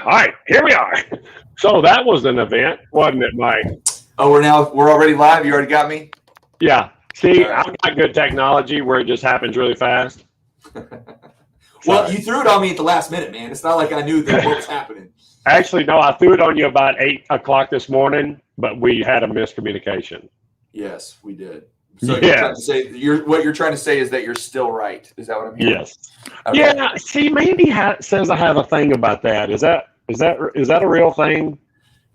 All right, here we are. So that was an event, wasn't it, Mike? Oh, we're already live. You already got me? Yeah. See, right. I've got good technology where it just happens really fast. Well, you threw it on me at the last minute, man. It's not like I knew that what was happening. Actually, no, I threw it on you about 8 o'clock this morning, but we had a miscommunication. Yes, we did. So you're trying to say what you're trying to say is that you're still right. Is that what I'm hearing? Yes. Okay. Yeah. See, Mandy says I have a thing about that. Is that a real thing?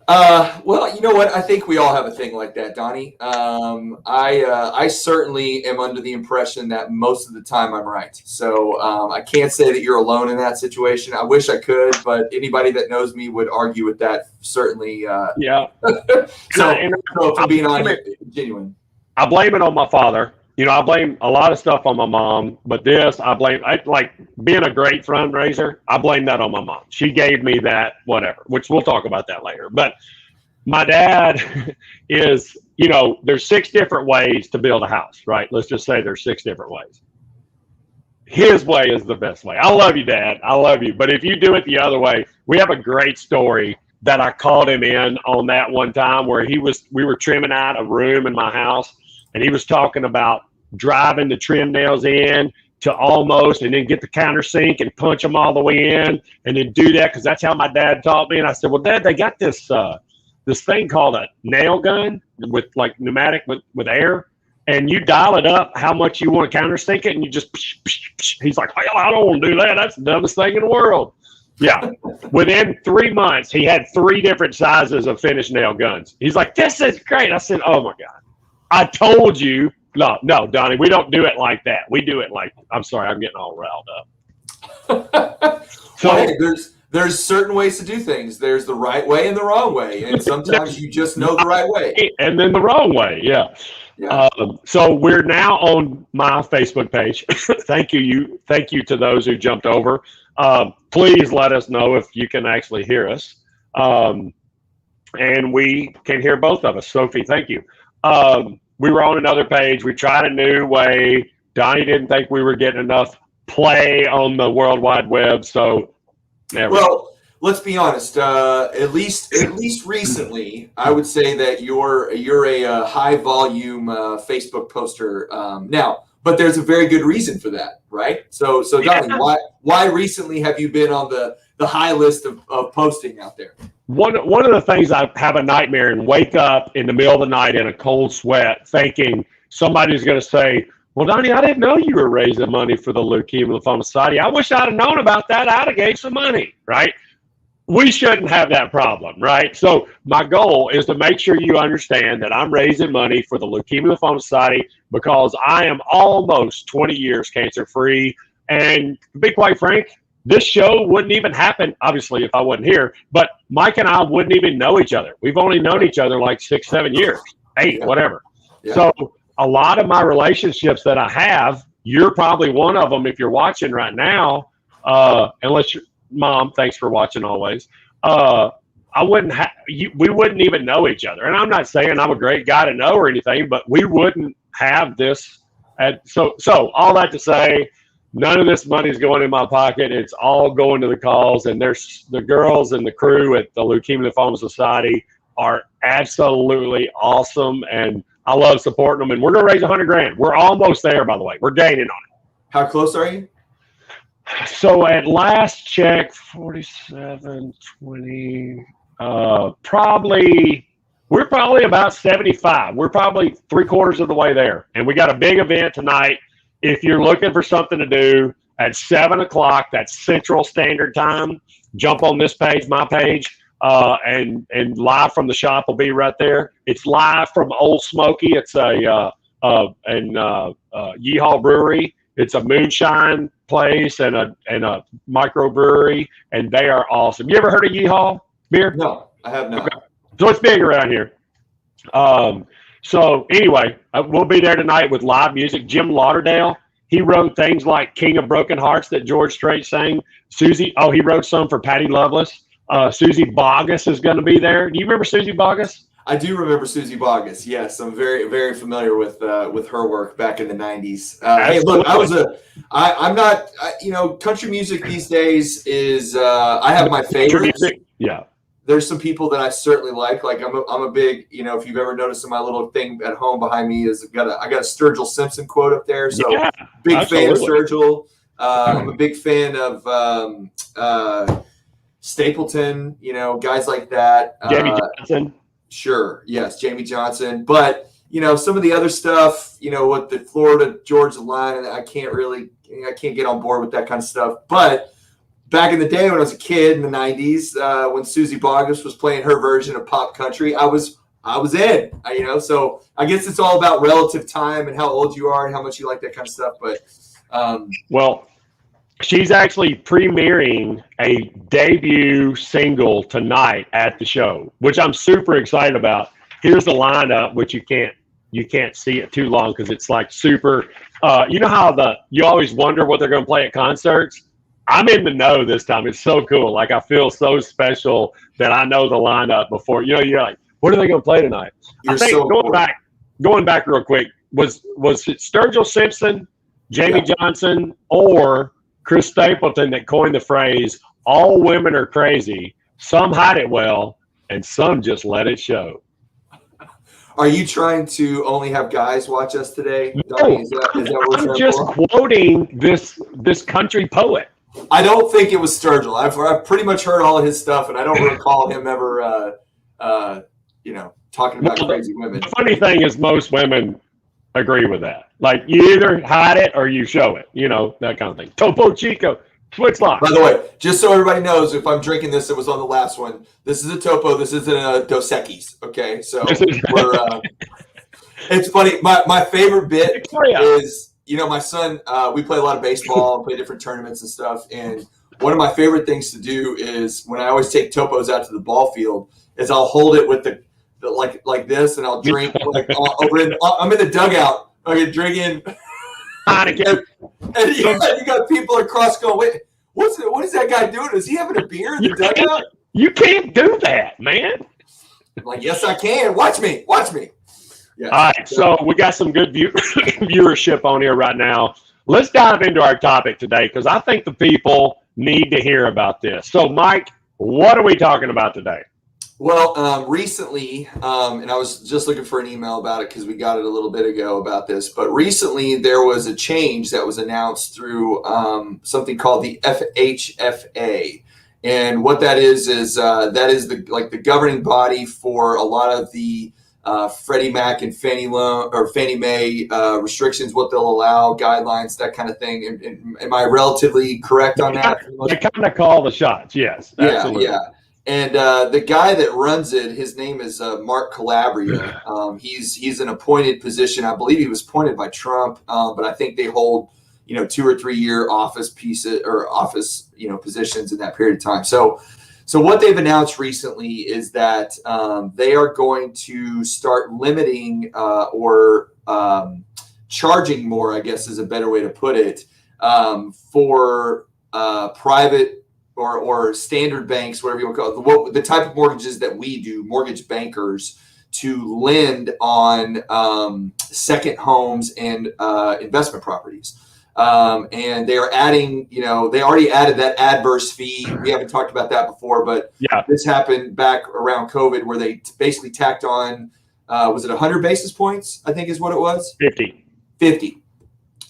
Well, you know what? I think we all have a thing like that, Donnie. I certainly am under the impression that most of the time I'm right. So I can't say that you're alone in that situation. I wish I could, but anybody that knows me would argue with that. Certainly. Yeah. So for being genuine. I blame it on my father. You know, I blame a lot of stuff on my mom, but like being a great fundraiser, I blame that on my mom. She gave me that, whatever, which we'll talk about that later. But my dad is, you know, there's 6 different ways to build a house, right? Let's just say there's 6 different ways. His way is the best way. I love you, Dad. I love you. But if you do it the other way, we have a great story that I called him in on that one time where we were trimming out a room in my house. And he was talking about driving the trim nails in to almost, and then get the countersink and punch them all the way in, and then do that because that's how my dad taught me. And I said, "Well, Dad, they got this thing called a nail gun with like pneumatic with air, and you dial it up how much you want to countersink it, and you just." He's like, "Hell, I don't want to do that. That's the dumbest thing in the world." Yeah. Within 3 months, he had 3 different sizes of finished nail guns. He's like, "This is great." I said, "Oh my God. I told you." No, Donnie, we don't do it like that. We do it like, I'm sorry, I'm getting all riled up. So well, hey, there's certain ways to do things. There's the right way and the wrong way. And sometimes you just know the right way. And then the wrong way, yeah. So we're now on my Facebook page. Thank you to those who jumped over. Please let us know if you can actually hear us. And we can hear both of us. Sophie, thank you. We were on another page. We tried a new way. Donnie didn't think we were getting enough play on the World Wide Web, so never. Well, let's be honest. At least recently, I would say that you're a high volume Facebook poster now. But there's a very good reason for that, right? So Donnie, why recently have you been on the high list of posting out there? One of the things, I have a nightmare and wake up in the middle of the night in a cold sweat thinking somebody's going to say, "Well, Donnie, I didn't know you were raising money for the Leukemia Lymphoma Society. I wish I'd have known about that. I'd have gave some money," right? We shouldn't have that problem, right? So my goal is to make sure you understand that I'm raising money for the Leukemia Lymphoma Society because I am almost 20 years cancer-free. And to be quite frank, this show wouldn't even happen, obviously, if I wasn't here, but Mike and I wouldn't even know each other. We've only known each other like 6, 7 years, 8, whatever. Yeah. So a lot of my relationships that I have, you're probably one of them if you're watching right now, unless you're Mom, thanks for watching always. We wouldn't even know each other. And I'm not saying I'm a great guy to know or anything, but we wouldn't have this. So all that to say, none of this money is going in my pocket. It's all going to the cause. And there's the girls and the crew at the Leukemia Lymphoma Society are absolutely awesome. And I love supporting them. And we're going to raise $100,000. We're almost there, by the way. We're gaining on it. How close are you? So at last check, 47, 20, we're probably about 75. We're probably 3/4 of the way there. And we got a big event tonight. If you're looking for something to do at 7 o'clock, that's Central Standard Time, jump on this page, my page, and live from the shop will be right there. It's live from Old Smoky. It's a Yeehaw Brewery. It's a moonshine place and a microbrewery, and they are awesome. You ever heard of Yeehaw beer? No, I have not. Okay. So it's big around here. So anyway, we'll be there tonight with live music. Jim Lauderdale, he wrote things like King of Broken Hearts that George Strait sang. He wrote some for Patty Loveless. Susie Boggess is going to be there. Do you remember Susie Boggess? I do remember Susie Boggess. Yes, I'm very, very familiar with her work back in the '90s. Hey, look, I'm not, country music these days is, I have my favorites. Yeah. There's some people that I certainly like. Like I'm a big, if you've ever noticed in my little thing at home behind me I got a Sturgill Simpson quote up there. So yeah, big absolutely. fan of Sturgill. I'm a big fan of Stapleton, guys like that. Jamie Johnson. Sure. Yes. Jamie Johnson. But, some of the other stuff, with the Florida Georgia line, I can't get on board with that kind of stuff. But back in the day when I was a kid in the 90s, when Susie Boggess was playing her version of pop country, I was in, so I guess it's all about relative time and how old you are and how much you like that kind of stuff. But, well, she's actually premiering a debut single tonight at the show, which I'm super excited about. Here's the lineup, which you can't see it too long because it's like super. You know how you always wonder what they're going to play at concerts? I'm in the know this time. It's so cool. Like I feel so special that I know the lineup before. You're like, what are they going to play tonight? I think going back real quick, was it Sturgill Simpson, Jamie Johnson, or Chris Stapleton that coined the phrase, all women are crazy, some hide it well, and some just let it show? Are you trying to only have guys watch us today? No, I'm just quoting this country poet. I don't think it was Sturgill. I've pretty much heard all of his stuff, and I don't recall him ever, talking about crazy women. The funny thing is most women agree with that. Like you either hide it or you show it, that kind of thing. Topo Chico, switch lock. By the way, just so everybody knows, if I'm drinking this, it was on the last one. This is a Topo. This isn't a Dos Equis. Okay, so it's funny. My favorite bit is, my son. We play a lot of baseball, play different tournaments and stuff. And one of my favorite things to do is when I always take Topos out to the ball field, is I'll hold it with the like this, and I'll drink I'm in the dugout. Okay, drinking. And you got people across going, wait, what is that guy doing? Is he having a beer in the dugout? You can't do that, man. I'm like, yes, I can. Watch me. Yes. All right, so we got some good viewership on here right now. Let's dive into our topic today because I think the people need to hear about this. So, Mike, what are we talking about today? Well, recently, and I was just looking for an email about it because we got it a little bit ago about this, but recently there was a change that was announced through something called the FHFA. And what that is that is the governing body for a lot of the Freddie Mac and Fannie Mae restrictions, what they'll allow, guidelines, that kind of thing. Am I relatively correct on that? They kind of call the shots, yes. Absolutely. Yeah. And the guy that runs it, his name is Mark Calabria. He's an appointed position. I believe he was appointed by Trump, but I think they hold 2 or 3 year office positions in that period of time. So what they've announced recently is that they are going to start limiting or charging more, I guess is a better way to put it, for private or standard banks, whatever you want to call it, the type of mortgages that we do, mortgage bankers, to lend on second homes and investment properties. And they are adding, they already added that adverse fee. We haven't talked about that before, but this happened back around COVID where they basically tacked on, was it 100 basis points, I think is what it was? 50.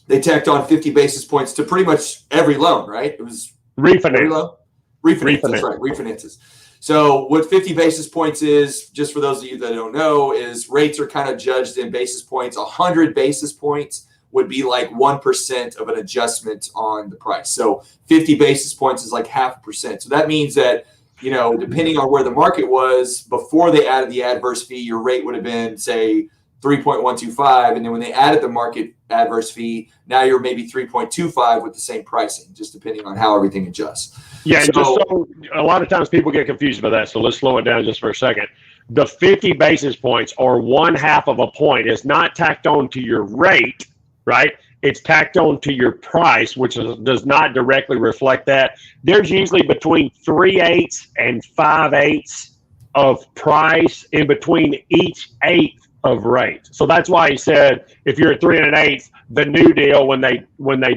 They tacked on 50 basis points to pretty much every loan, right? It was refinance. That's right, refinances. So what 50 basis points is, just for those of you that don't know, is rates are kind of judged in basis points. 100 basis points would be like 1% of an adjustment on the price. So 50 basis points is like 0.5%. So that means that, depending on where the market was before they added the adverse fee, your rate would have been, say, 3.125. And then when they added the market adverse fee, now you're maybe 3.25 with the same pricing, just depending on how everything adjusts. Yeah, so a lot of times people get confused about that. So let's slow it down just for a second. The 50 basis points or 1/2 of a point is not tacked on to your rate, right? It's tacked on to your price, which does not directly reflect that. There's usually between 3/8 and 5/8 of price in between each eighth of rate. So that's why he said if you're at 3 1/8, the new deal when they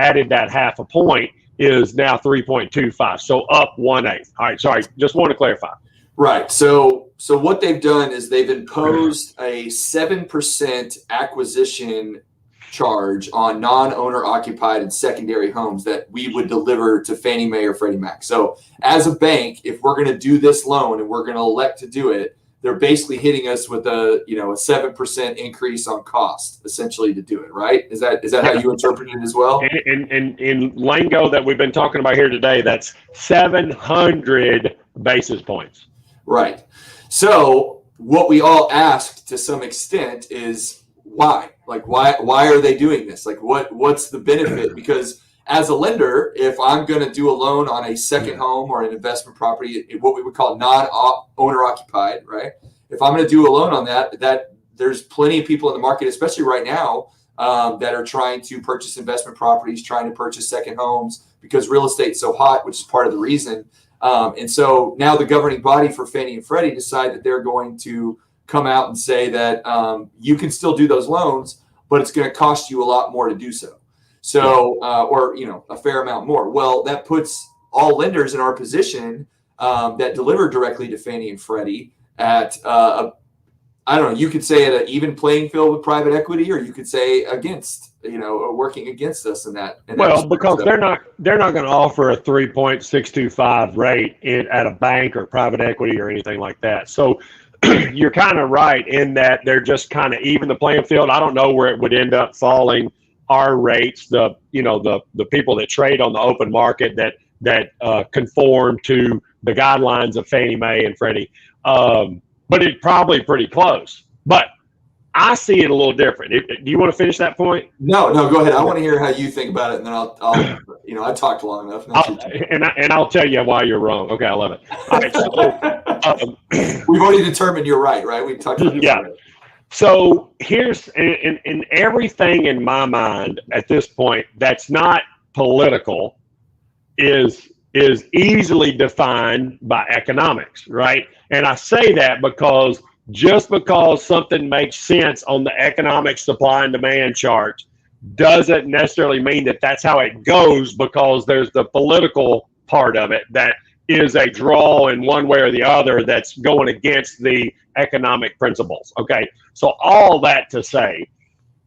added that half a point is now 3.25. So up 1/8. All right, sorry, just want to clarify. Right. So what they've done is they've imposed a 7% acquisition charge on non-owner occupied and secondary homes that we would deliver to Fannie Mae or Freddie Mac. So as a bank, if we're going to do this loan and we're going to elect to do it, they're basically hitting us with a 7% increase on cost, essentially, to do it. Right? Is that how you interpret it as well? In lingo that we've been talking about here today, that's 700 basis points. Right. So what we all asked to some extent is why? Like, why are they doing this? Like, what's the benefit? Because as a lender, if I'm going to do a loan on a second home or an investment property, what we would call non-owner occupied, right? If I'm going to do a loan on that there's plenty of people in the market, especially right now, that are trying to purchase investment properties, trying to purchase second homes because real estate's so hot, which is part of the reason. And so now the governing body for Fannie and Freddie decide that they're going to come out and say that you can still do those loans, but it's going to cost you a lot more to do so. So, or a fair amount more. Well, that puts all lenders in our position that deliver directly to Fannie and Freddie at I don't know. You could say at an even playing field with private equity, or you could say against, working against us in that. Because they're not going to offer a 3.625 rate at a bank or private equity or anything like that. So you're kind of right in that they're just kind of even the playing field. I don't know where it would end up falling. Our rates, the people that trade on the open market that conform to the guidelines of Fannie Mae and Freddie. But it's probably pretty close. But I see it a little different. Do you want to finish that point? No, go ahead. I want to hear how you think about it, and then I'll I talked long enough. And I'll tell you why you're wrong. Okay, I love it. All right, so, we've already determined you're right? We've talked about this. Yeah. So here's in everything in my mind at this point that's not political is easily defined by economics, right? And I say that because just because something makes sense on the economic supply and demand chart doesn't necessarily mean that that's how it goes, because there's the political part of it that is a draw in one way or the other that's going against the economic principles. Okay, so all that to say,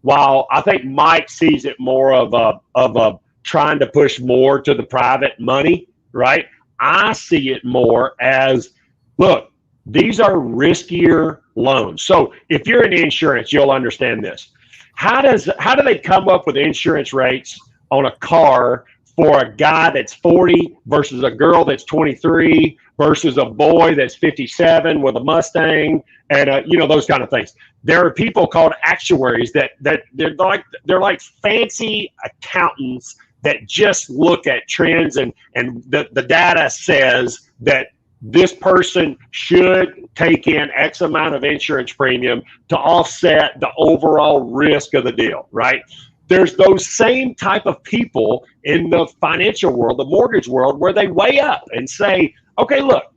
while I think Mike sees it more of a trying to push more to the private money, right? I see it more as, look, these are riskier loans. So if you're in insurance, you'll understand this. How do they come up with insurance rates on a car for a guy that's 40 versus a girl that's 23 versus a boy that's 57 with a Mustang and those kind of things? There are people called actuaries that they're like fancy accountants that just look at trends and the data says that this person should take in X amount of insurance premium to offset the overall risk of the deal, right? There's those same type of people in the financial world, the mortgage world, where they weigh up and say, okay, look,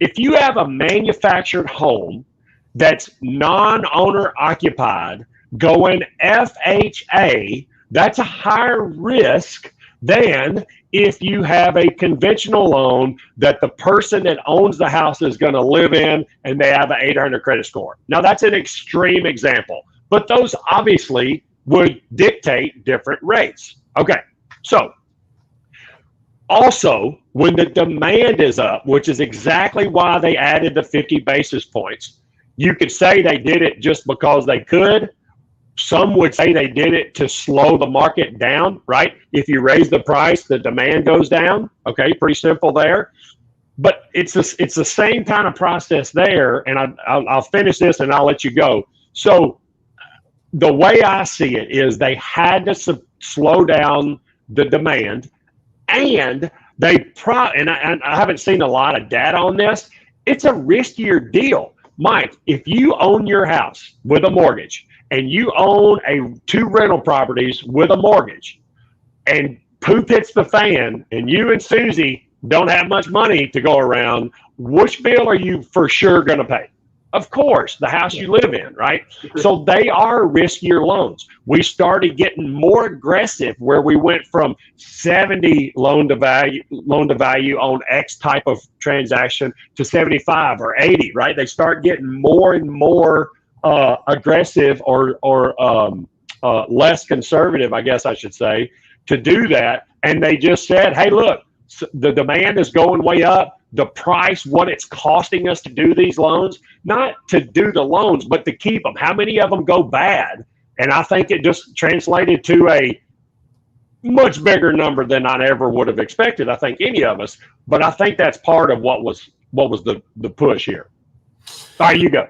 if you have a manufactured home that's non-owner occupied going FHA, that's a higher risk than if you have a conventional loan that the person that owns the house is going to live in and they have an 800 credit score. Now, that's an extreme example, but those obviously would dictate different rates. Okay, so also when the demand is up, which is exactly why they added the 50 basis points, you could say they did it just because they could. Some would say they did it to slow the market down, right? If you raise the price, the demand goes down. Okay, pretty simple there. But it's the same kind of process there. And I'll finish this and I'll let you go. So the way I see it is they had to slow down the demand, and and I haven't seen a lot of data on this. It's a riskier deal. Mike, if you own your house with a mortgage and you own 2 rental properties with a mortgage and poop hits the fan and you and Susie don't have much money to go around, which bill are you for sure going to pay? Of course, the house you live in, right? So they are riskier loans. We started getting more aggressive where we went from 70 loan to value on X type of transaction to 75 or 80, right? They start getting more and more aggressive or less conservative, I guess I should say, to do that. And they just said, hey, look, the demand is going way up. The price, what it's costing us to do these loans, not to do the loans, but to keep them. How many of them go bad? And I think it just translated to a much bigger number than I ever would have expected, I think, any of us. But I think that's part of what was the push here. All right, you go.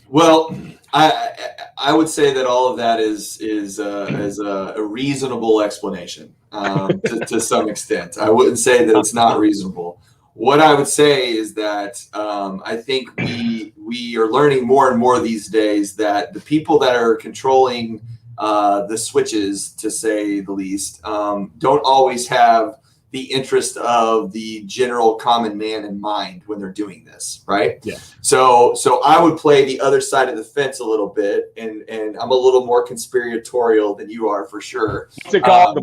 Well, I would say that all of that is a reasonable explanation to some extent. I wouldn't say that it's not reasonable. What I would say is that I think we are learning more and more these days that the people that are controlling the switches, to say the least, don't always have the interest of the general common man in mind when they're doing this, right? Yeah. So I would play the other side of the fence a little bit, and I'm a little more conspiratorial than you are for sure. What's it called? The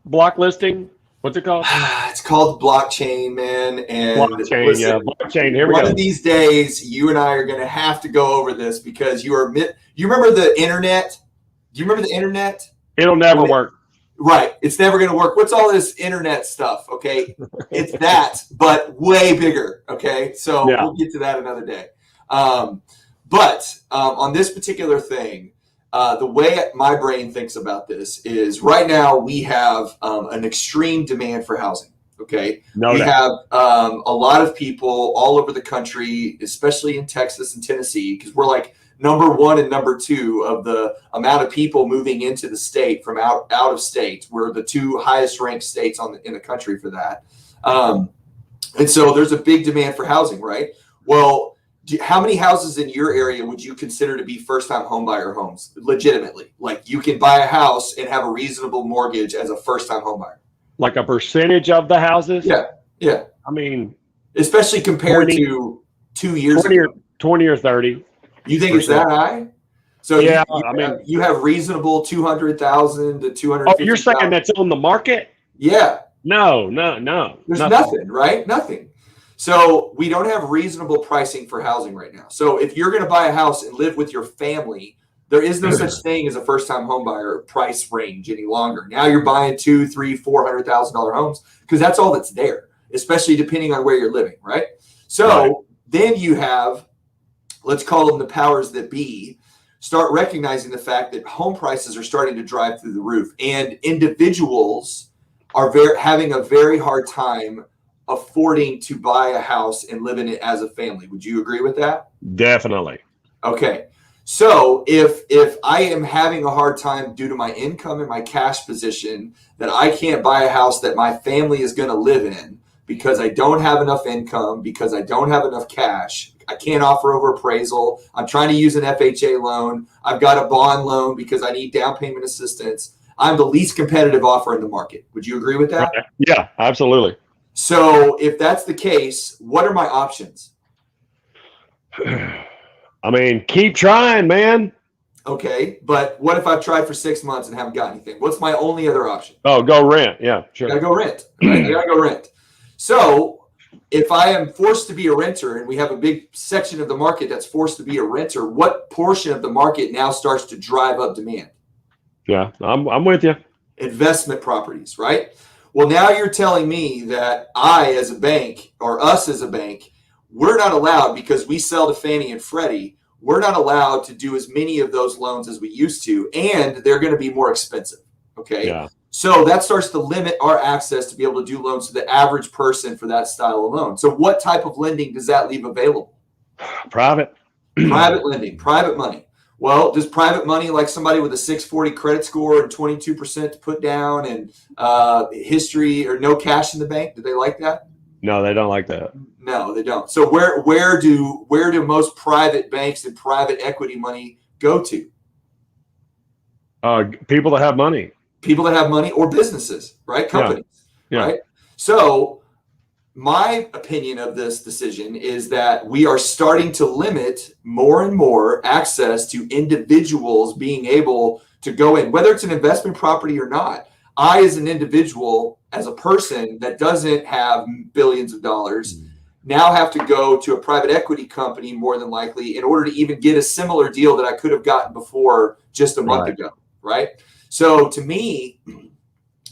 block listing? What's it called? It's called blockchain, man. And blockchain, listen, yeah, blockchain. Here we go. One of these days, you and I are going to have to go over this because you remember the internet? Do you remember the internet? It'll never work. Right. It's never going to work. What's all this internet stuff? Okay. It's that, but way bigger. Okay. So We'll get to that another day. But on this particular thing, the way my brain thinks about this is right now we have an extreme demand for housing. Okay. We have a lot of people all over the country, especially in Texas and Tennessee, because we're like number one and number two of the amount of people moving into the state from out of state. We're the two highest ranked states in the country for that. And so there's a big demand for housing, right? Well, how many houses in your area would you consider to be first-time homebuyer homes, legitimately? Like you can buy a house and have a reasonable mortgage as a first-time homebuyer. Like a percentage of the houses? Yeah. I mean, especially compared to 2 years ago. 20 or 30. You think it's that high? So yeah, you have reasonable 200,000 to 250,000. Oh, you're saying that's on the market? Yeah. No. There's nothing, right? Nothing. So we don't have reasonable pricing for housing right now. So if you're going to buy a house and live with your family, there is no such thing as a first-time homebuyer price range any longer. Now you're buying $200,000, $300,000, $400,000 homes because that's all that's there, especially depending on where you're living, right? So then you have, let's call them the powers that be, start recognizing the fact that home prices are starting to drive through the roof, and individuals are having a very hard time affording to buy a house and live in it as a family. Would you agree with that? Definitely. Okay. So if I am having a hard time due to my income and my cash position that I can't buy a house that my family is going to live in because I don't have enough income, because I don't have enough cash, I can't offer over appraisal, I'm trying to use an FHA loan, I've got a bond loan because I need down payment assistance, I'm the least competitive offer in the market. Would you agree with that? Yeah, absolutely. So if that's the case, what are my options? I mean, keep trying, man. Okay, but what if I've tried for 6 months and haven't got anything? What's my only other option? Oh, go rent. Yeah, sure. I gotta go rent. Right? I gotta go rent. So if I am forced to be a renter, and we have a big section of the market that's forced to be a renter, what portion of the market now starts to drive up demand? Yeah, I'm with you. Investment properties, right? Well, now you're telling me that I, as a bank, or us as a bank, we're not allowed, because we sell to Fannie and Freddie, we're not allowed to do as many of those loans as we used to, and they're going to be more expensive. Okay. Yeah. So that starts to limit our access to be able to do loans to the average person for that style of loan. So what type of lending does that leave available? Private. Private lending, private money. Well, does private money, like somebody with a 640 credit score and 22% to put down and history or no cash in the bank, do they like that? No, they don't like that. No, they don't. So where do most private banks and private equity money go to? People that have money. People that have money, or businesses, right? Companies, yeah. right? So my opinion of this decision is that we are starting to limit more and more access to individuals being able to go in, whether it's an investment property or not. I, as an individual, as a person that doesn't have billions of dollars, now have to go to a private equity company more than likely in order to even get a similar deal that I could have gotten before just a month ago, right? So to me,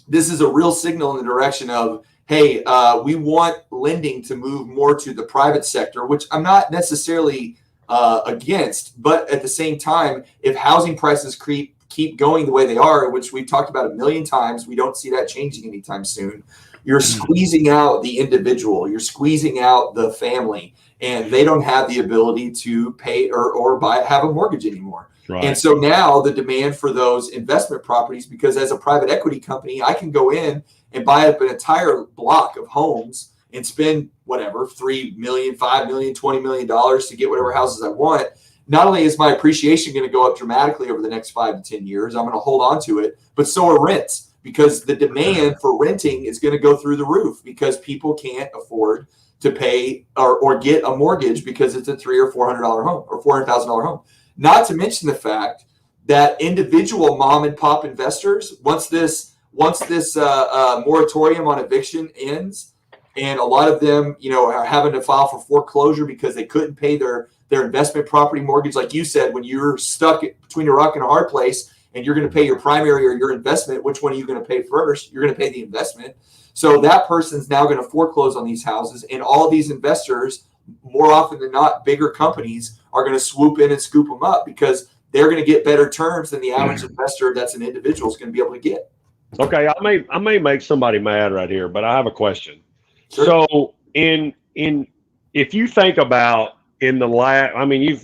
this is a real signal in the direction of, hey, we want lending to move more to the private sector, which I'm not necessarily against, but at the same time, if housing prices keep going the way they are, which we've talked about a million times, we don't see that changing anytime soon. You're squeezing out the individual, you're squeezing out the family, and they don't have the ability to pay or have a mortgage anymore. Right. And so now the demand for those investment properties, because as a private equity company, I can go in and buy up an entire block of homes and spend whatever, $3 million, $5 million, $20 million to get whatever houses I want. Not only is my appreciation going to go up dramatically over the next 5 to 10 years, I'm going to hold on to it, but so are rents, because the demand for renting is going to go through the roof because people can't afford to pay or get a mortgage because it's a $300,000 or $400,000 home or $400,000 home. Not to mention the fact that individual mom and pop investors, once this moratorium on eviction ends, and a lot of them, are having to file for foreclosure because they couldn't pay their investment property mortgage, like you said, when you're stuck between a rock and a hard place, and you're going to pay your primary or your investment, which one are you going to pay first? You're going to pay the investment. So that person's now going to foreclose on these houses, and all these investors, more often than not, bigger companies are going to swoop in and scoop them up because they're going to get better terms than the average investor that's an individual is going to be able to get. Okay, I may make somebody mad right here, but I have a question. Sure. So if you think about in the last,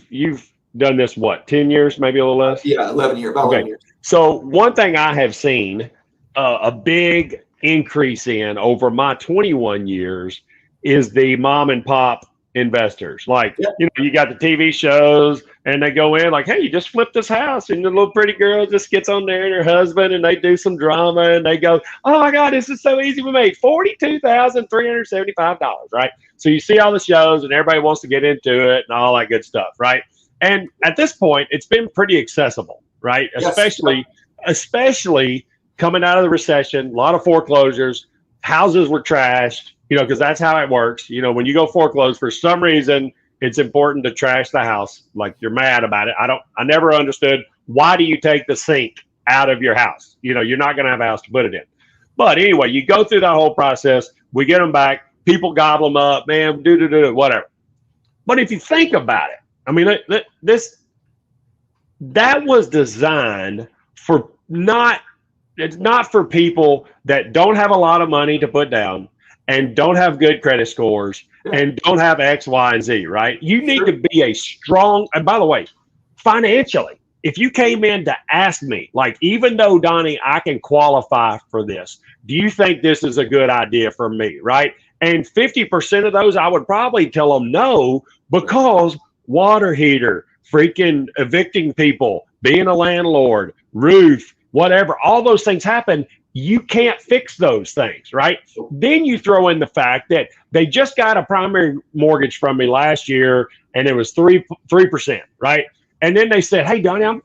you've done this 10 years, maybe a little less? Yeah, 11 years, about 11 years. So one thing I have seen a big increase in over my 21 years is the mom and pop investors. Like, you got the TV shows and they go in like, hey, you just flip this house, and the little pretty girl just gets on there and her husband, and they do some drama and they go, oh my God, this is so easy. We made $42,375, right? So you see all the shows and everybody wants to get into it and all that good stuff, right? And at this point, it's been pretty accessible, right? Yes. Especially coming out of the recession, a lot of foreclosures, houses were trashed, because that's how it works. When you go foreclose, for some reason, it's important to trash the house. Like, you're mad about it. I never understood, why do you take the sink out of your house? You're not going to have a house to put it in. But anyway, you go through that whole process. We get them back. People gobble them up, man, whatever. But if you think about it, that was designed for it's not for people that don't have a lot of money to put down and don't have good credit scores and don't have X, Y, and Z, right? You need to be a strong, and by the way, financially, if you came in to ask me, like, even though, Donnie, I can qualify for this, do you think this is a good idea for me, right? And 50% of those, I would probably tell them no, because water heater, freaking evicting people, being a landlord, roof, whatever, all those things happen. You can't fix those things, right? Then you throw in the fact that they just got a primary mortgage from me last year, and it was 3%, right? And then they said, hey, Donnie,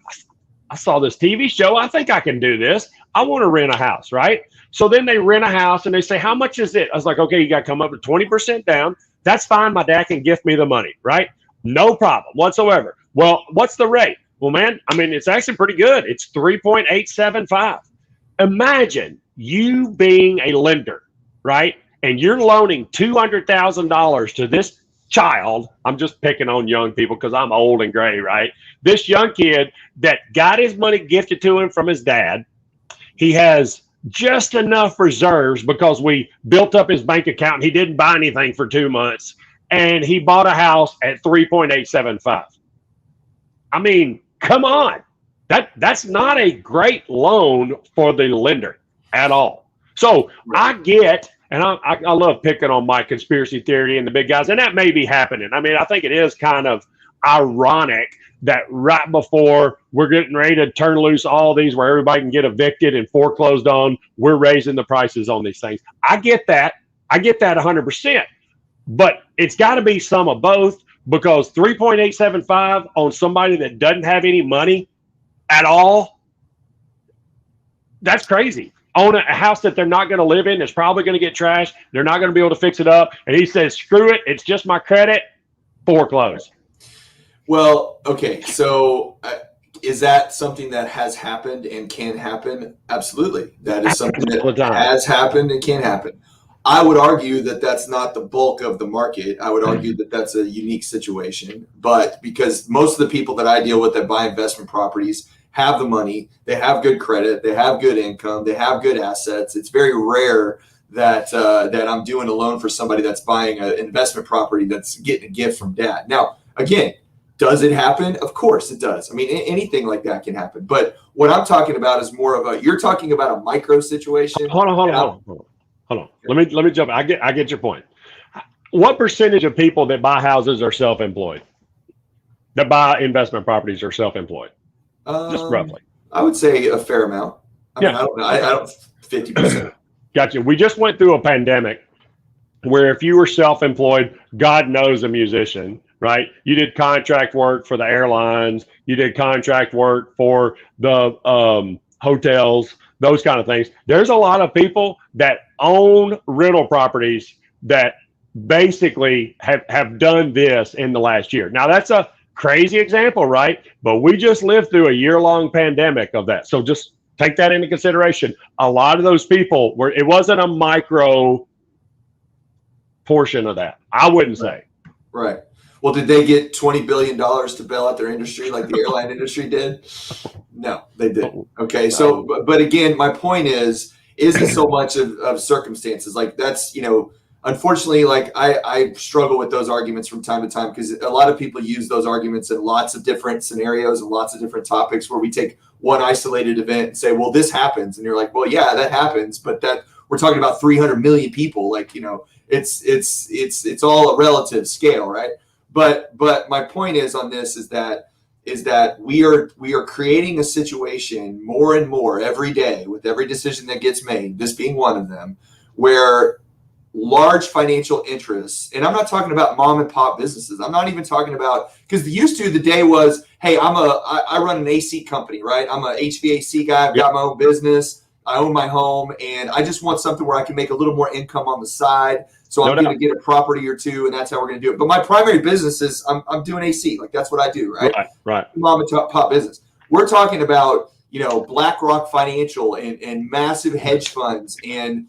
I saw this TV show. I think I can do this. I want to rent a house, right? So then they rent a house, and they say, how much is it? I was like, okay, you got to come up with 20% down. That's fine. My dad can gift me the money, right? No problem whatsoever. Well, what's the rate? Well, man, it's actually pretty good. It's 3.875. Imagine you being a lender, right? And you're loaning $200,000 to this child. I'm just picking on young people because I'm old and gray, right? This young kid that got his money gifted to him from his dad. He has just enough reserves because we built up his bank account, and he didn't buy anything for 2 months. And he bought a house at 3.875. Come on. That's not a great loan for the lender at all. So I get, and I love picking on my conspiracy theory and the big guys, and that may be happening. I think it is kind of ironic that right before we're getting ready to turn loose all these where everybody can get evicted and foreclosed on, we're raising the prices on these things. I get that. I get that 100%, but it's got to be some of both, because 3.875 on somebody that doesn't have any money at all, that's crazy. On a house that they're not going to live in, that's probably going to get trashed. They're not going to be able to fix it up. And he says, screw it. It's just my credit. Foreclose. Well, okay. So is that something that has happened and can happen? Absolutely. That is something that has happened and can happen. I would argue that that's not the bulk of the market. I would argue that that's a unique situation. But because most of the people that I deal with that buy investment properties have the money, they have good credit, they have good income, they have good assets. It's very rare that that I'm doing a loan for somebody that's buying an investment property that's getting a gift from dad. Now, again, does it happen? Of course it does. I mean, anything like that can happen. But what I'm talking about is more of you're talking about a micro situation. Hold on. Let me jump. I get your point. What percentage of people that buy houses are self-employed? That buy investment properties are self-employed? Just roughly. I would say a fair amount. I mean, I don't know. I don't 50%. Gotcha. We just went through a pandemic where if you were self-employed, God knows a musician, right? You did contract work for the airlines. You did contract work for the hotels, those kind of things. There's a lot of people that own rental properties that basically have done this in the last year. Now, that's a crazy example, right? But we just lived through a year-long pandemic of that. So just take that into consideration. A lot of those people it wasn't a micro portion of that, I wouldn't say. Right. Well, did they get $20 billion to bail out their industry like the airline industry did? No, they didn't. Okay. So, but again, my point isn't so much of circumstances. Like that's, unfortunately, like I struggle with those arguments from time to time because a lot of people use those arguments in lots of different scenarios and lots of different topics where we take one isolated event and say, well, this happens. And you're like, well, yeah, that happens. But that we're talking about 300 million people. Like, it's all a relative scale, right? But my point is on this is that we are creating a situation more and more every day with every decision that gets made, this being one of them, where large financial interests, and I'm not talking about mom and pop businesses. I'm not even talking about, because the day was, hey, I run an AC company, right? I'm a HVAC guy. I've got my own business. I own my home, and I just want something where I can make a little more income on the side. So I'm going to get a property or two, and that's how we're going to do it. But my primary business is I'm doing AC. Like that's what I do, right? Right. Mom and pop business. We're talking about, BlackRock Financial and massive hedge funds and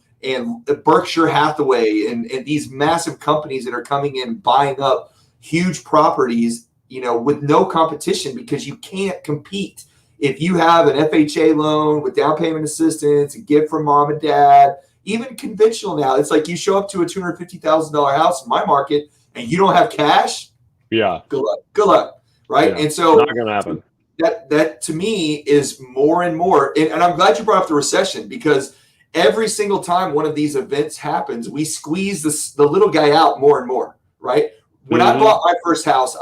Berkshire Hathaway and these massive companies that are coming in buying up huge properties, with no competition because you can't compete. If you have an FHA loan with down payment assistance, a gift from mom and dad, even conventional now, it's like you show up to a $250,000 house in my market and you don't have cash. Yeah. Good luck. Right. Yeah, and so not going to happen. That to me is more and more. And I'm glad you brought up the recession because every single time one of these events happens, we squeeze the little guy out more and more. Right. When I bought my first house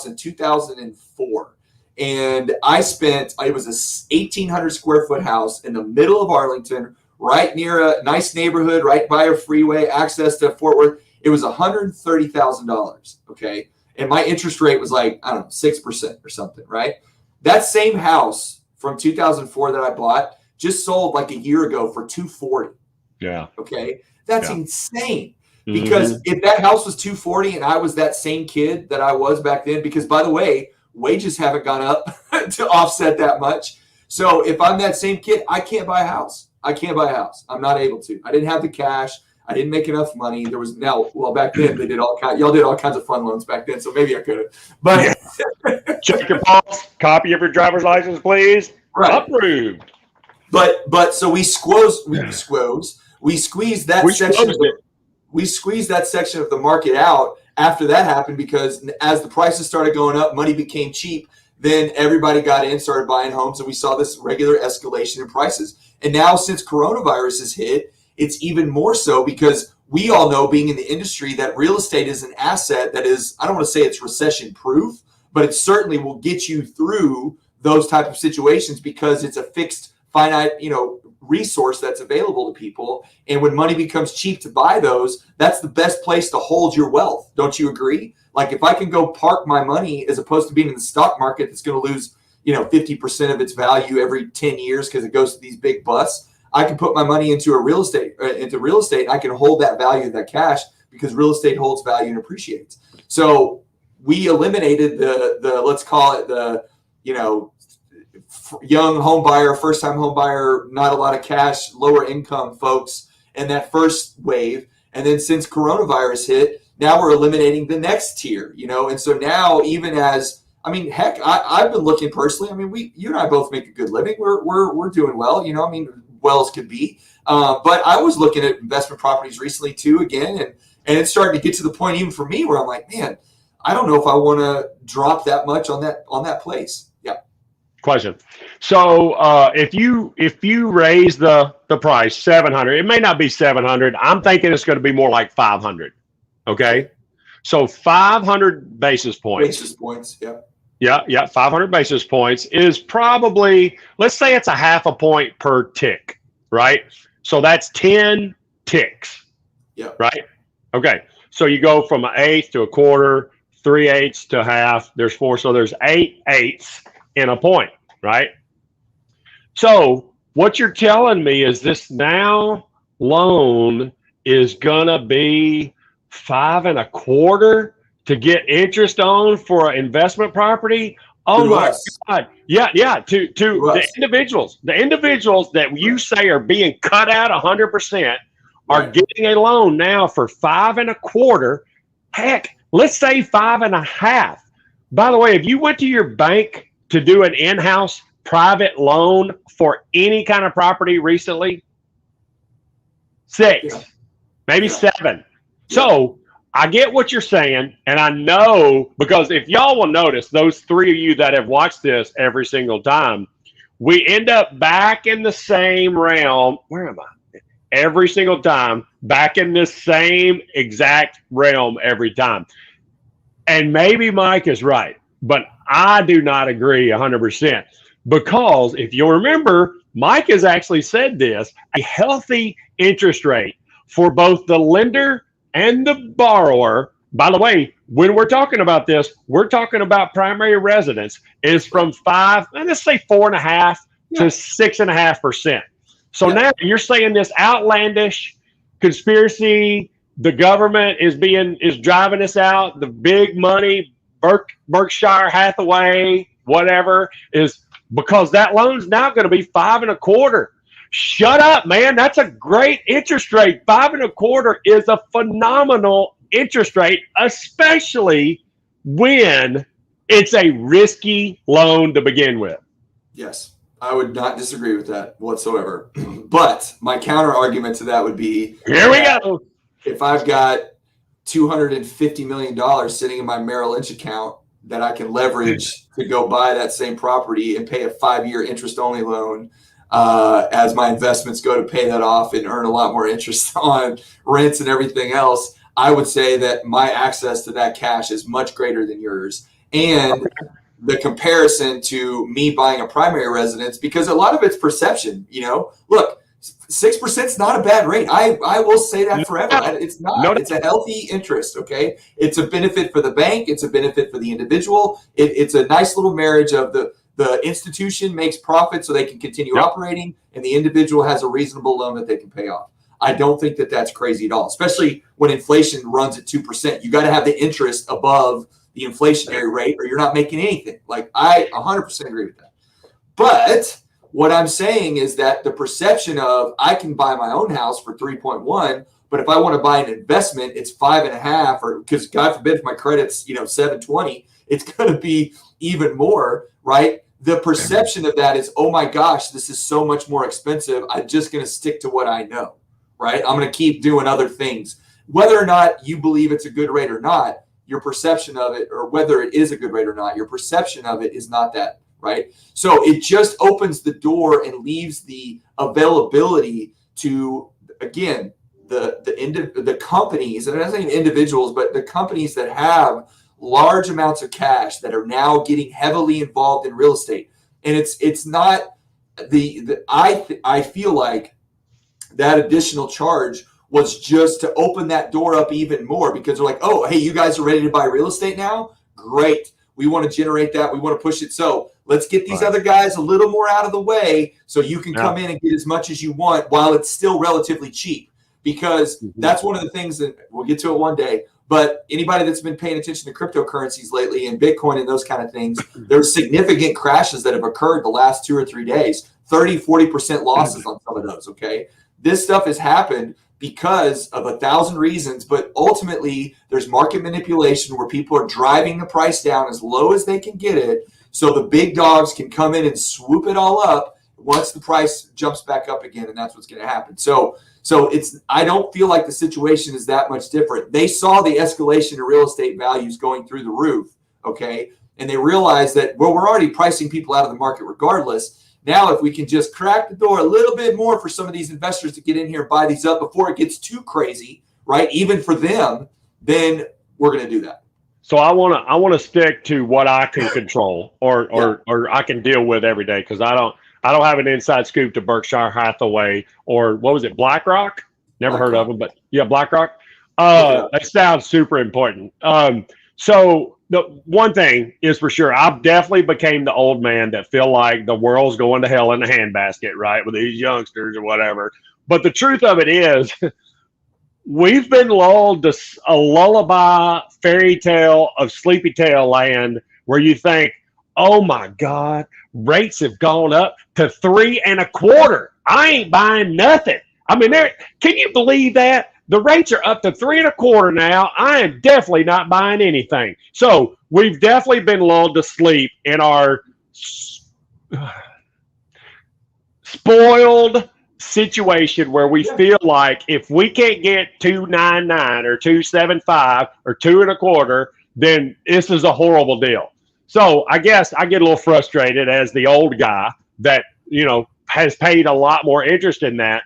in 2004. And it was a 1,800 square foot house in the middle of Arlington, right near a nice neighborhood, right by a freeway, access to Fort Worth. It was $130,000. Okay. And my interest rate was like, I don't know, 6% or something, right? That same house from 2004 that I bought just sold like a year ago for $240,000. Yeah. Okay. That's insane. Because if that house was $240,000 and I was that same kid that I was back then, because by the way, wages haven't gone up to offset that much. So if I'm that same kid, I can't buy a house. I'm not able to. I didn't have the cash. I didn't make enough money. Back then they did y'all did all kinds of fun loans back then. So maybe I could have, but check your pulse, copy of your driver's license, please. Right. Approved. But so we squeeze that section. We squeezed that section of the market out after that happened because as the prices started going up, money became cheap. Then everybody got in, started buying homes, and we saw this regular escalation in prices. And now since coronavirus has hit, it's even more so because we all know, being in the industry, that real estate is an asset that is, I don't want to say it's recession proof, but it certainly will get you through those type of situations because it's a fixed, finite, resource that's available to people. And when money becomes cheap to buy those, that's the best place to hold your wealth. Don't you agree? Like if I can go park my money as opposed to being in the stock market that's going to lose, 50% of its value every 10 years because it goes to these big busts, I can put my money into real estate. I can hold that value of that cash because real estate holds value and appreciates. So we eliminated the let's call it the, young home buyer, first time home buyer, not a lot of cash, lower income folks in that first wave. And then since coronavirus hit, now we're eliminating the next tier, and so now even as, I've been looking personally. You and I both make a good living. We're doing well, well as could be. But I was looking at investment properties recently too, again, and it's starting to get to the point even for me where I'm like, man, I don't know if I want to drop that much on that place. Yeah. Question. So if you raise the price 700, it may not be 700. I'm thinking it's going to be more like 500. Okay. So 500 basis points. Basis points. Yeah. Yeah. 500 basis points is probably, let's say it's a half a point per tick, right? So that's 10 ticks. Yeah. Right. Okay. So you go from an eighth to a quarter, 3/8 to half. There's 4. So there's 8/8 in a point, right? So what you're telling me is this now loan is going to be 5 1/4 to get interest on for an investment property. Oh my God. Yeah. To the individuals that you say are being cut out 100% are getting a loan now for 5 1/4. Heck, let's say 5 1/2. By the way, if you went to your bank to do an in-house private loan for any kind of property recently, 6, maybe 7. So I get what you're saying, and I know, because if y'all will notice, those 3 of you that have watched this every single time, we end up back in the same realm. Where am I? Every single time, back in this same exact realm every time. And maybe Mike is right, but I do not agree 100%. Because if you'll remember, Mike has actually said this, a healthy interest rate for both the lender and the borrower. By the way, when we're talking about this, we're talking about primary residence is from 5, let's say 4.5 to 6.5%. So now you're saying this outlandish conspiracy, the government is driving us out, the big money, Berkshire Hathaway, whatever, is because that loan's now going to be 5 1/4. Shut up, man. That's a great interest rate. 5 1/4 is a phenomenal interest rate, especially when it's a risky loan to begin with. Yes, I would not disagree with that whatsoever. But my counter argument to that would be, here we go. If I've got $250 million sitting in my Merrill Lynch account that I can leverage to go buy that same property and pay a 5-year interest-only loan, as my investments go to pay that off and earn a lot more interest on rents and everything else, I would say that my access to that cash is much greater than yours. And the comparison to me buying a primary residence, because a lot of it's perception, look, 6% is not a bad rate. I will say that forever. It's not. It's a healthy interest, okay? It's a benefit for the bank. It's a benefit for the individual. It's a nice little marriage of the institution makes profit so they can continue operating, and the individual has a reasonable loan that they can pay off. I don't think that that's crazy at all, especially when inflation runs at 2%. You got to have the interest above the inflationary rate or you're not making anything. Like, I 100% agree with that. But what I'm saying is that the perception of I can buy my own house for 3.1, but if I want to buy an investment, it's 5.5, or because God forbid if my credit's 720, it's going to be even more, right? The perception of that is, oh my gosh, this is so much more expensive. I'm just going to stick to what I know, right? I'm going to keep doing other things. Whether or not you believe it's a good rate or not, your perception of it, or whether it is a good rate or not, your perception of it is not that, right? So it just opens the door and leaves the availability to, again, the companies, and I'm not saying individuals, but the companies that have large amounts of cash that are now getting heavily involved in real estate. And it's not I feel like that additional charge was just to open that door up even more, because they're like, oh, hey, you guys are ready to buy real estate now? Great. We want to generate that. We want to push it. So let's get these other guys a little more out of the way so you can come in and get as much as you want while it's still relatively cheap. Because that's one of the things that we'll get to it one day. But anybody that's been paying attention to cryptocurrencies lately and Bitcoin and those kind of things, there's significant crashes that have occurred the last 2 or 3 days, 30, 40% losses on some of those. Okay. This stuff has happened because of 1,000 reasons, but ultimately there's market manipulation where people are driving the price down as low as they can get it, so the big dogs can come in and swoop it all up once the price jumps back up again, and that's what's going to happen. So I don't feel like the situation is that much different. They saw the escalation in real estate values going through the roof, okay, and they realized that, well, we're already pricing people out of the market regardless. Now, if we can just crack the door a little bit more for some of these investors to get in here and buy these up before it gets too crazy, right? Even for them, then we're going to do that. So I want to stick to what I can control or I can deal with every day, because I don't have an inside scoop to Berkshire Hathaway or what was it, BlackRock? Never heard of them, but yeah, BlackRock. That sounds super important. So the one thing is for sure, I've definitely became the old man that feel like the world's going to hell in a handbasket, right, with these youngsters or whatever. But the truth of it is, we've been lulled to a lullaby fairy tale of sleepy tail land where you think, oh my God, rates have gone up to 3.25%. I ain't buying nothing. I mean, can you believe that? The rates are up to 3.25% now. I am definitely not buying anything. So we've definitely been lulled to sleep in our spoiled situation where we feel like if we can't get 2.99 or 2.75 or 2.25%, then this is a horrible deal. So I guess I get a little frustrated as the old guy that, has paid a lot more interest in that.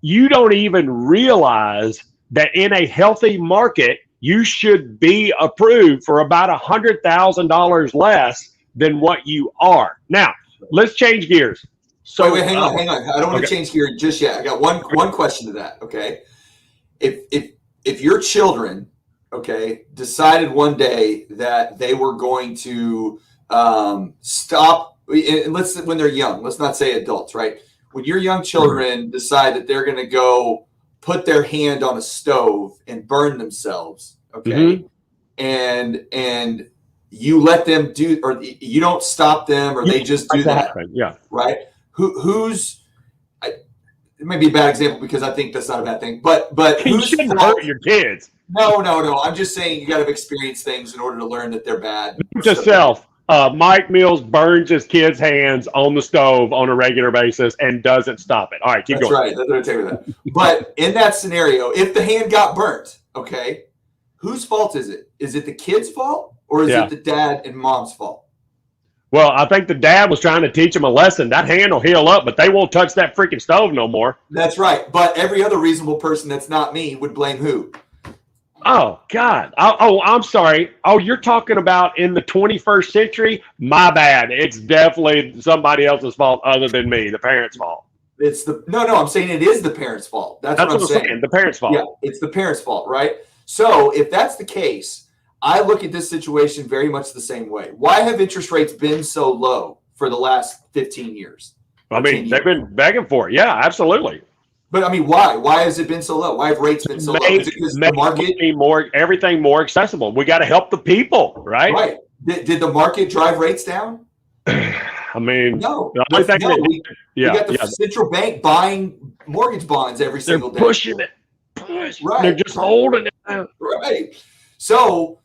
You don't even realize that in a healthy market, you should be approved for about $100,000 less than what you are. Now, let's change gears. So wait, hang on. I don't want to change gears just yet. I got one question to that. Okay, if your children, okay, decided one day that they were going to stop, and when they're young, let's not say adults, right? When your young children decide that they're going to go put their hand on a stove and burn themselves, okay, and you let them do, or you don't stop them, or they just do that, right? Who's it may be a bad example because I think that's not a bad thing, but you shouldn't hurt your kids. No. I'm just saying you got to experience things in order to learn that they're bad. To self. Mike Mills burns his kid's hands on the stove on a regular basis and doesn't stop it. All right, keep going. That's right. That's what I take with that. But in that scenario, if the hand got burnt, okay, whose fault is it? Is it the kid's fault, or is it the dad and mom's fault? Well, I think the dad was trying to teach him a lesson. That hand will heal up, but they won't touch that freaking stove no more. That's right. But every other reasonable person that's not me would blame who? Oh, God. Oh, I'm sorry. Oh, you're talking about in the 21st century? My bad. It's definitely somebody else's fault other than me, the parents' fault. No, I'm saying it is the parents' fault. That's what I'm saying. The parents' fault. Yeah, it's the parents' fault, right? So if that's the case, I look at this situation very much the same way. Why have interest rates been so low for the last 15 years? I mean, they've been begging for it. Yeah, absolutely. But I mean, why? Why has it been so low? Why have rates been so low? Is it because the market everything more accessible? We got to help the people, right? Right. Did the market drive rates down? I mean, no. We got the central bank buying mortgage bonds every single day. Pushing it. Right. They're just holding it out. Right. So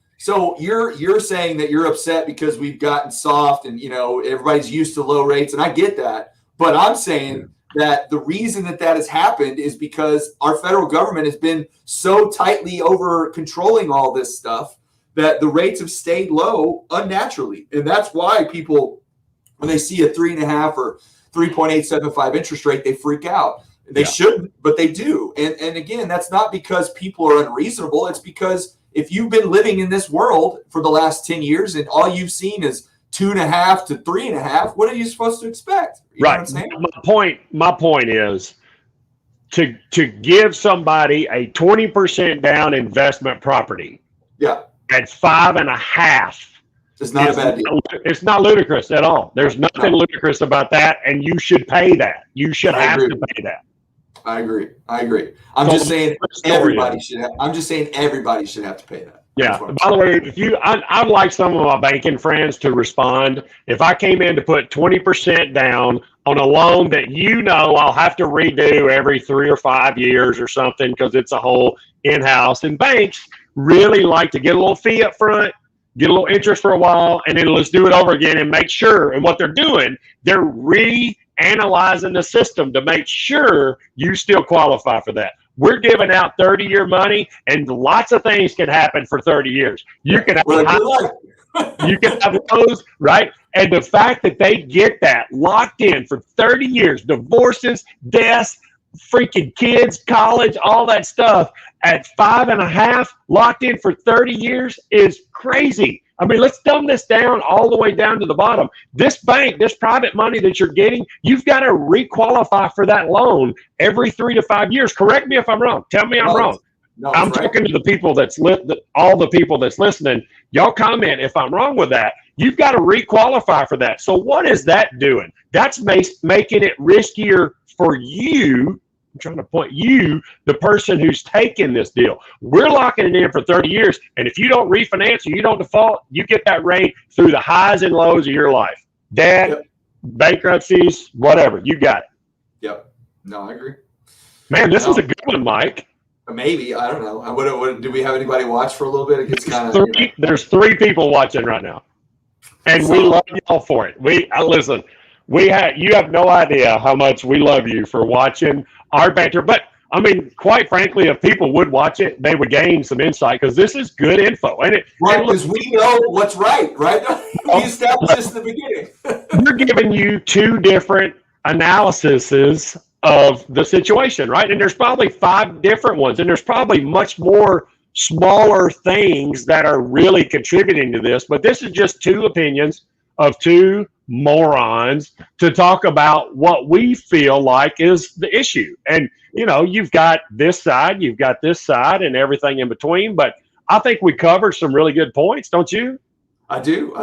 you're saying that you're upset because we've gotten soft and everybody's used to low rates, and I get that. But I'm saying that the reason that has happened is because our federal government has been so tightly over controlling all this stuff that the rates have stayed low unnaturally. And that's why people, when they see a 3.5 or 3.875 interest rate, they freak out. They shouldn't, but they do. And again, that's not because people are unreasonable. It's because if you've been living in this world for the last 10 years and all you've seen is 2.5 to 3.5, what are you supposed to expect? You know what I'm Right. saying? My point is to give somebody a 20% down investment property Yeah, at 5.5. it's not a bad deal. It's not ludicrous at all. There's nothing No. ludicrous about that, and you should pay that. You should I have agree. to pay that. I agree. I'm So just saying story everybody is- should have. I'm just saying everybody should have to pay that. Yeah. That's what I'm By the way, I'd like some of my banking friends to respond. If I came in to put 20% down on a loan that I'll have to redo every 3 or 5 years or something because it's a whole in-house, and banks really like to get a little fee up front, get a little interest for a while, and then let's do it over again and make sure. And what they're doing, they're reanalyzing the system to make sure you still qualify for that. We're giving out 30-year money, and lots of things can happen for 30 years. You can have you can have those, right? And the fact that they get that locked in for 30 years, divorces, deaths, freaking kids, college, all that stuff at 5.5, locked in for 30 years is crazy. I mean, let's dumb this down all the way down to the bottom. This bank, this private money that you're getting, you've got to requalify for that loan every 3 to 5 years. Correct me if I'm wrong. Tell me I'm wrong. No, I'm talking to the people all the people that's listening. Y'all comment if I'm wrong with that. You've got to requalify for that. So what is that doing? That's making it riskier for you. I'm trying to point you, the person who's taking this deal. We're locking it in for 30 years, and if you don't refinance or you don't default, you get that rate through the highs and lows of your life. Debt, bankruptcies, whatever. You got it. Yep. No, I agree. Man, this was a good one, Mike. Maybe, I don't know. What do we have anybody watch for a little bit? It gets kind of. There's 3 people watching right now, and we love y'all for it. Listen. You have no idea how much we love you for watching our banter. But I mean, quite frankly, if people would watch it, they would gain some insight because this is good info. And because we know what's right? We established this in the beginning. We're giving you 2 different analyses of the situation, right? And there's probably 5 different ones, and there's probably much more smaller things that are really contributing to this. But this is just 2 opinions of 2 morons to talk about what we feel like is the issue. And, you've got this side, you've got this side, and everything in between. But I think we covered some really good points, don't you? I do.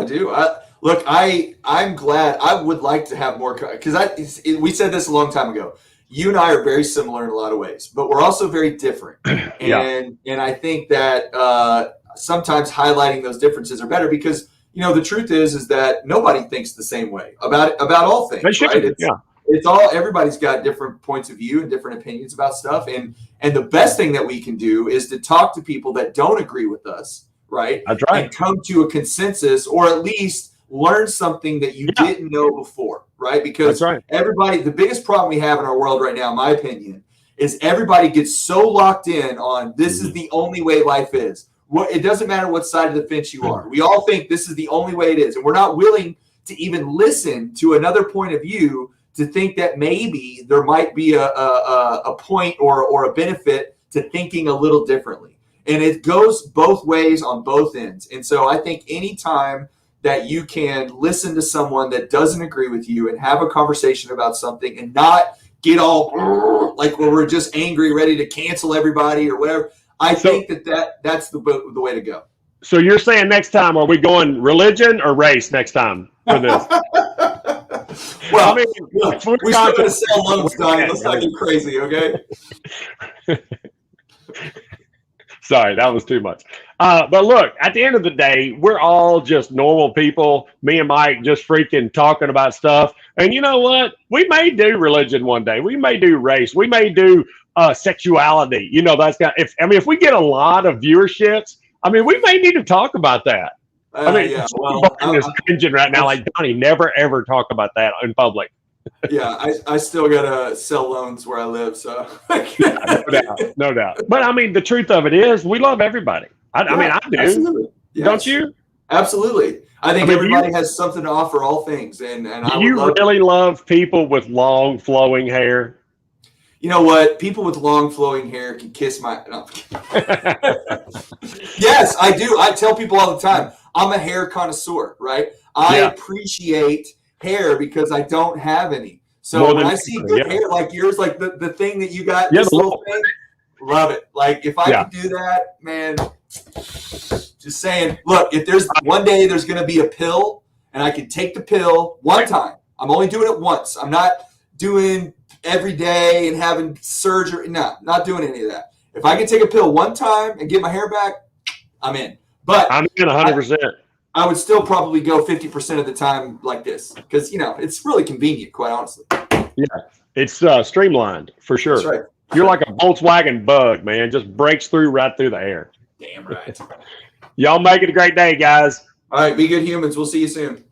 Look, I'm glad. I would like to have more, because we said this a long time ago. You and I are very similar in a lot of ways, but we're also very different. And I think that sometimes highlighting those differences are better because the truth is that nobody thinks the same way about all things. Right? It's all, everybody's got different points of view and different opinions about stuff. And the best thing that we can do is to talk to people that don't agree with us, right? That's right. And come to a consensus, or at least learn something that you didn't know before, right? Because everybody, the biggest problem we have in our world right now, in my opinion, is everybody gets so locked in on this is the only way life is. It doesn't matter what side of the fence you are. We all think this is the only way it is. And we're not willing to even listen to another point of view to think that maybe there might be a point or a benefit to thinking a little differently. And it goes both ways on both ends. And so I think anytime that you can listen to someone that doesn't agree with you and have a conversation about something and not get all like where we're just angry, ready to cancel everybody or whatever, I think that's the way to go. So you're saying next time, are we going religion or race next time for this? Well, I mean, we still got to sell loans, Donnie. Let's not get crazy, okay? Sorry, that was too much. But look, at the end of the day, we're all just normal people. Me and Mike just freaking talking about stuff. And you know what? We may do religion one day. We may do race. We may do sexuality. If we get a lot of viewerships, we may need to talk about that. I'm cringing right now. Like, Donnie, never ever talk about that in public. Yeah, I still gotta sell loans where I live, so no doubt. But the truth of it is, we love everybody. I do. Absolutely. Yes. Don't you? Absolutely. I think everybody has something to offer. All things, and do you really love people with long flowing hair? You know what? People with long flowing hair can kiss my. No. Yes, I do. I tell people all the time, I'm a hair connoisseur, right? I Yeah. appreciate hair because I don't have any. So More when than I see anything, good hair like yours, like the thing that you got, Yeah, this the little little- thing, love it. Like if I Yeah. could do that, man, just saying, look, if there's one day there's going to be a pill and I can take the pill one time, I'm only doing it once. I'm not doing every day and having surgery. No, not doing any of that. If I can take a pill one time and get my hair back, I'm in. But I'm in 100%. I would still probably go 50% of the time like this because, you know, it's really convenient, quite honestly. It's streamlined for sure. That's right. You're like a Volkswagen Bug, man. Just breaks through right through the air. Damn right. Y'all make it a great day, guys. All right, be good humans. We'll see you soon.